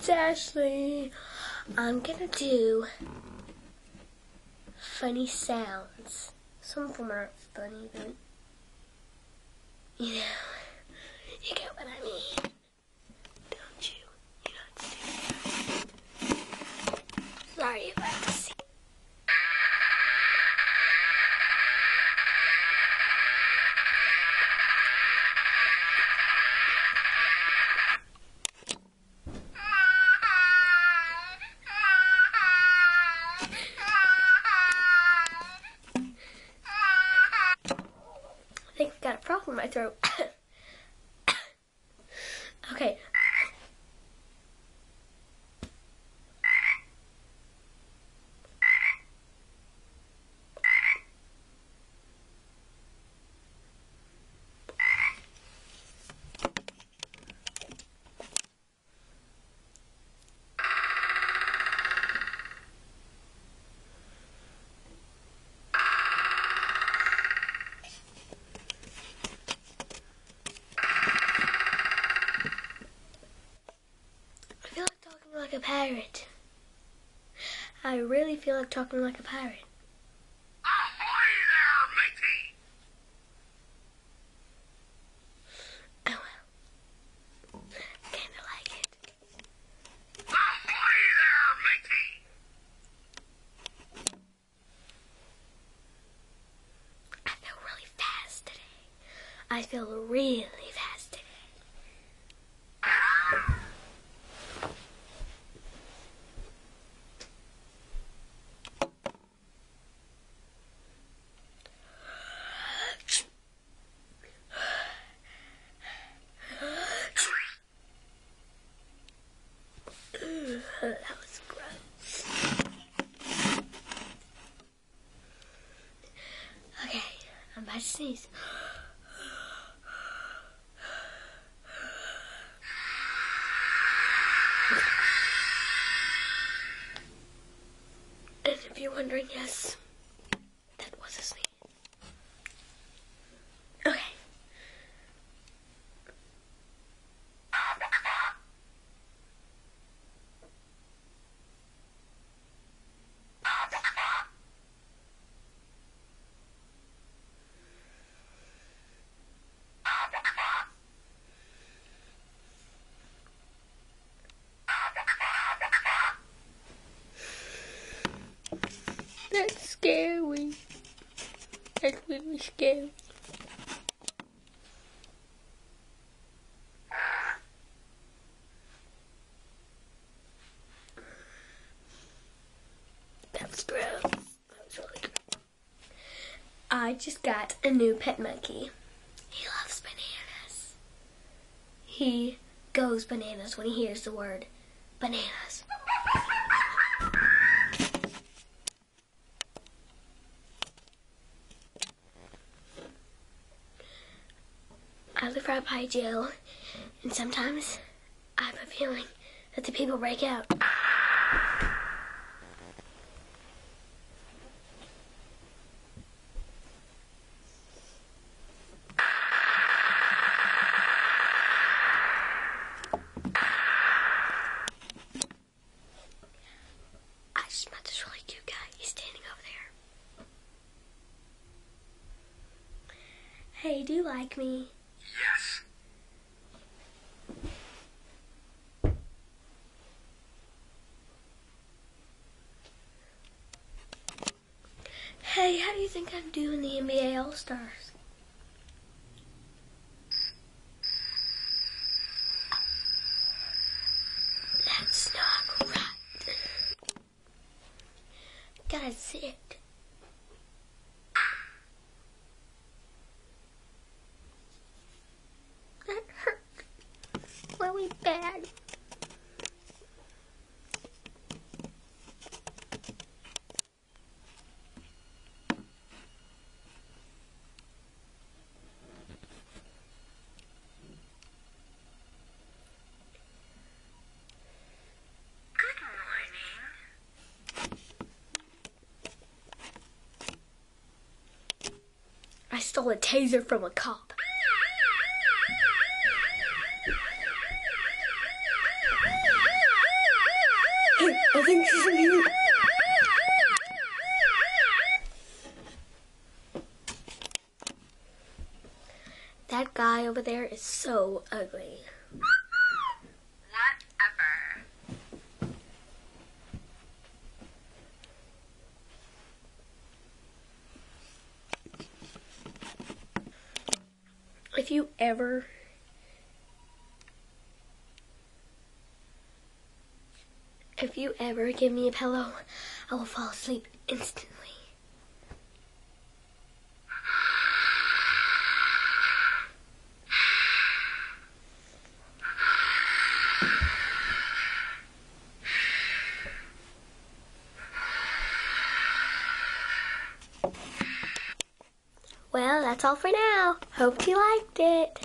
it's Ashley. I'm gonna do funny sounds. Some of them aren't funny, but you know, you get what I mean, don't you? You know what to do. Sorry about the scene. I think I've got a problem in my throat. Okay. Like a pirate. I really feel like talking like a pirate. Ahoy there, matey! Oh well. Kinda like it. Ahoy there, matey! I feel really fast today. I feel really fast today. That was gross. Okay, I'm about to sneeze. And if you're wondering, yes, that was a sneeze. Okay. That's scary. That's really scary. That was gross. That was really gross. I just got a new pet monkey. He loves bananas. He goes bananas when he hears the word bananas. I live right by jail, and sometimes I have a feeling that the people break out. I just met this really cute guy. He's standing over there. Hey, do you like me? Yes. Hey, how do you think I'm doing the NBA All-Stars? That's not right. Gotta sit. That hurt really bad. I stole a taser from a cop. think she's me. That guy over there is so ugly. Whatever. If you ever give me a pillow, I will fall asleep instantly. Well, that's all for now. Hope you liked it.